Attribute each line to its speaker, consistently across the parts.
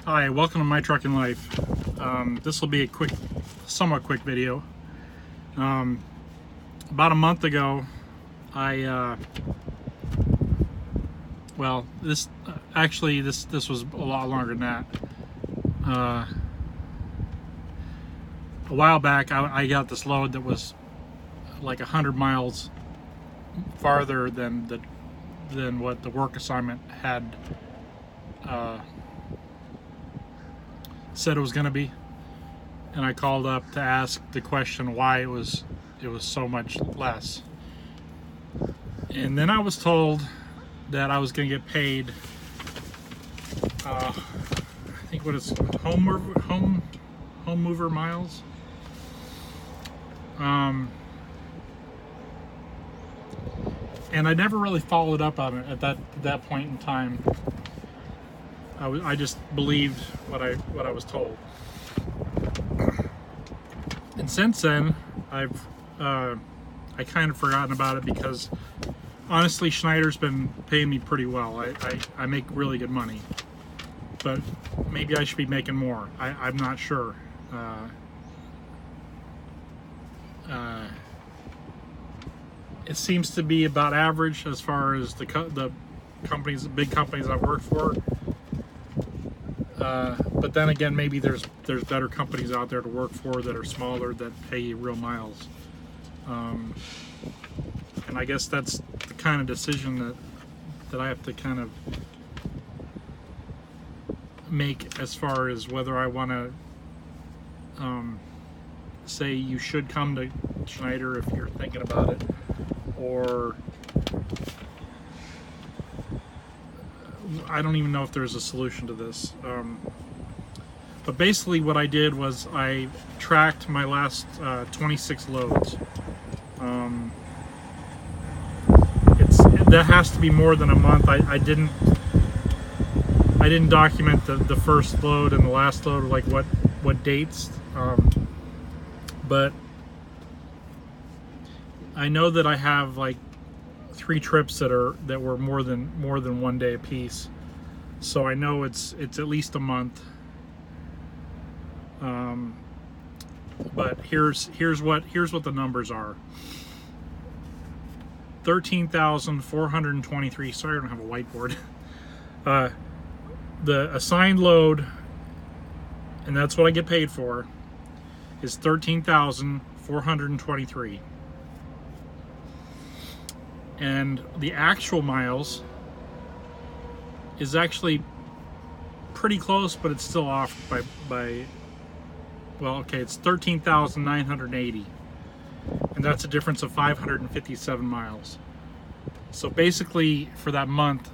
Speaker 1: Hi, welcome to My Trucking Life. This will be a somewhat quick video. About a month ago, this was a lot longer than that. A while back, I got this load that was like 100 miles farther than what the work assignment had said it was going to be, and I called up to ask the question why it was so much less. And then I was told that I was going to get paid I think what it's home mover miles. And I never really followed up on it at that point in time. I just believed what I was told. And since then, I kind of forgotten about it because honestly, Schneider's been paying me pretty well. I make really good money, but maybe I should be making more. I'm not sure. It seems to be about average as far as the big companies I've worked for. But then again, maybe there's better companies out there to work for that are smaller that pay you real miles. And I guess that's the kind of decision that I have to kind of make as far as whether I want to say you should come to Schneider if you're thinking about it, or I don't even know if there's a solution to this. But basically what I did was I tracked my last 26 loads. That has to be more than a month. I didn't document the first load and the last load, like what dates. But I know that I have like 3 trips that were more than 1 day apiece, so I know it's at least a month. But here's what the numbers are. 13,423. Sorry, I don't have a whiteboard. The assigned load, and that's what I get paid for, is 13,423. And the actual miles is actually pretty close, but it's still off by well, okay, it's 13,980, and that's a difference of 557 miles. So basically, for that month,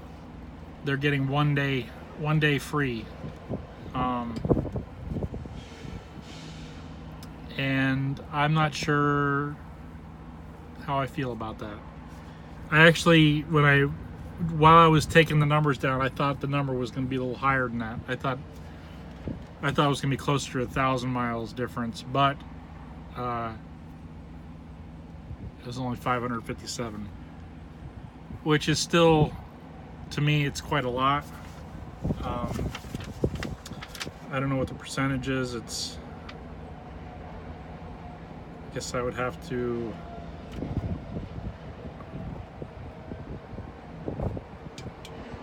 Speaker 1: they're getting one day free. And I'm not sure how I feel about that. I actually, while I was taking the numbers down, I thought the number was going to be a little higher than that. I thought it was going to be closer to 1,000 miles difference, but it was only 557, which is still, to me, it's quite a lot. I don't know what the percentage is. I guess I would have to.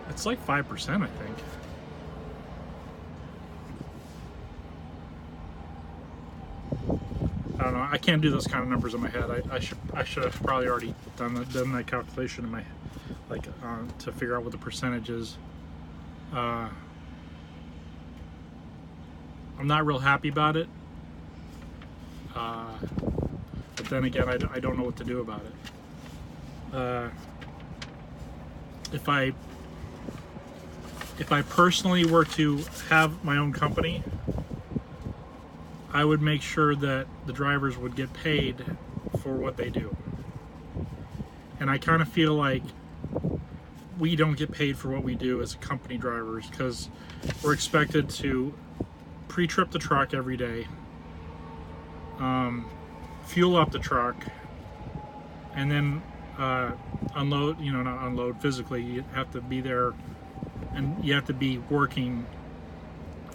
Speaker 1: It's like 5%, I think. I don't know. I can't do those kind of numbers in my head. I should have probably already done that calculation in my to figure out what the percentage is. I'm not real happy about it. But then again, I don't know what to do about it. If I personally were to have my own company, I would make sure that the drivers would get paid for what they do. And I kind of feel like we don't get paid for what we do as company drivers, because we're expected to pre-trip the truck every day, fuel up the truck, and then unload, not unload physically, you have to be there and you have to be working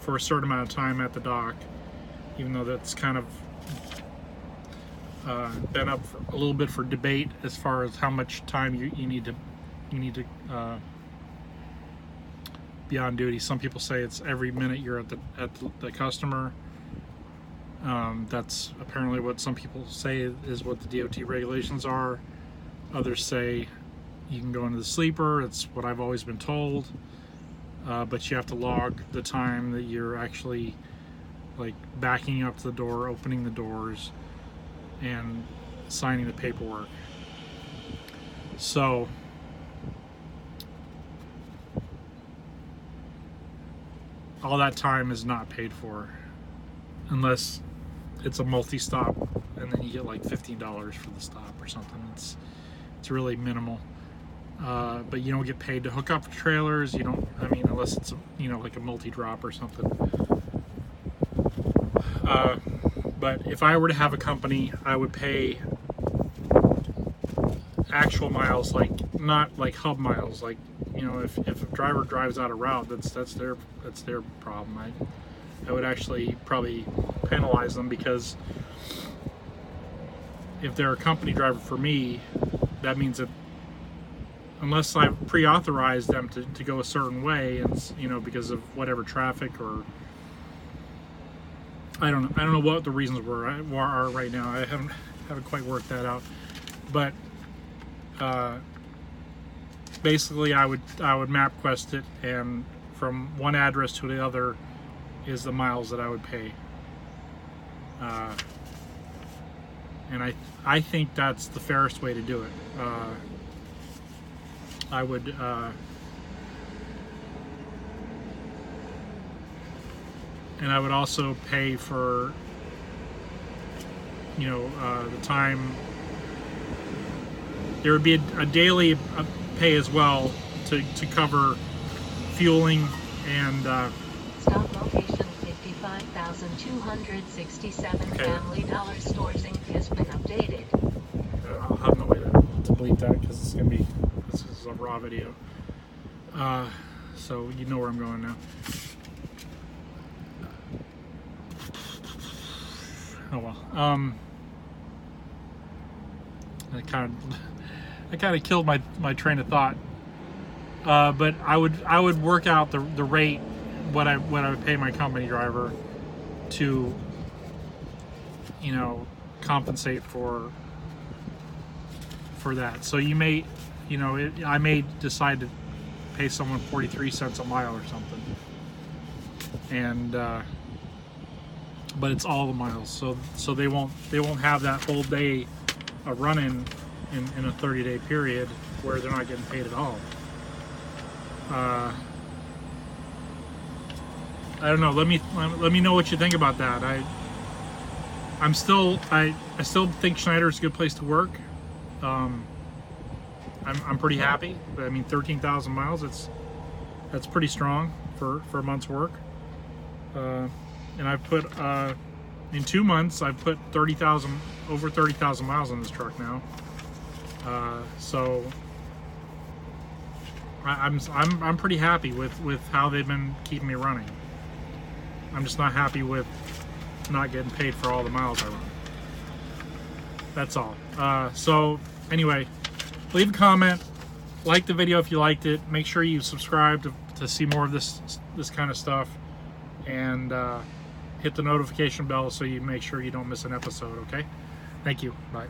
Speaker 1: for a certain amount of time at the dock, even though that's kind of been up for a little bit for debate as far as how much time you need to be on duty. Some people say it's every minute you're at the customer. That's apparently what some people say is what the DOT regulations are. Others say you can go into the sleeper. It's what I've always been told. But you have to log the time that you're actually like backing up to the door, opening the doors, and signing the paperwork. So all that time is not paid for unless it's a multi-stop, and then you get like $15 for the stop or something. It's really minimal. But you don't get paid to hook up trailers. You don't, I mean, unless it's, you know, like a multi-drop or something. But if I were to have a company, I would pay actual miles, like not like hub miles. Like, you know, if a driver drives out a route, that's their problem. I would actually probably penalize them, because if they're a company driver for me, that means that unless I've pre-authorized them to go a certain way, and you know, because of whatever traffic, or I don't know what the reasons are right now. I haven't quite worked that out, but basically I would MapQuest it, and from one address to the other is the miles that I would pay. And I think that's the fairest way to do it. I would and I would also pay for, you know, the time. There would be a daily pay as well to cover fueling and
Speaker 2: stop location 55,267.
Speaker 1: Okay.
Speaker 2: Family Dollar Stores Inc. has been updated.
Speaker 1: I'll have no way to delete that, because this is a raw video. So you know where I'm going now. Oh well. I kind of killed my train of thought. But I would work out the rate, what I would pay my company driver to, you know, compensate for that. So you may, you know, I may decide to pay someone 43 cents a mile or something, and but it's all the miles, so they won't have that whole day of running in a 30-day period where they're not getting paid at all. I don't know. Let me know what you think about that. I still think Schneider is a good place to work. I'm pretty happy. I mean, 13,000 miles. That's pretty strong for a month's work. And I've put in 2 months I've put over 30,000 miles on this truck now. So I'm pretty happy with how they've been keeping me running. I'm just not happy with not getting paid for all the miles I run. That's all. So anyway, leave a comment, like the video if you liked it. Make sure you subscribe to see more of this kind of stuff, and hit the notification bell so you make sure you don't miss an episode. Okay? Thank you. Bye.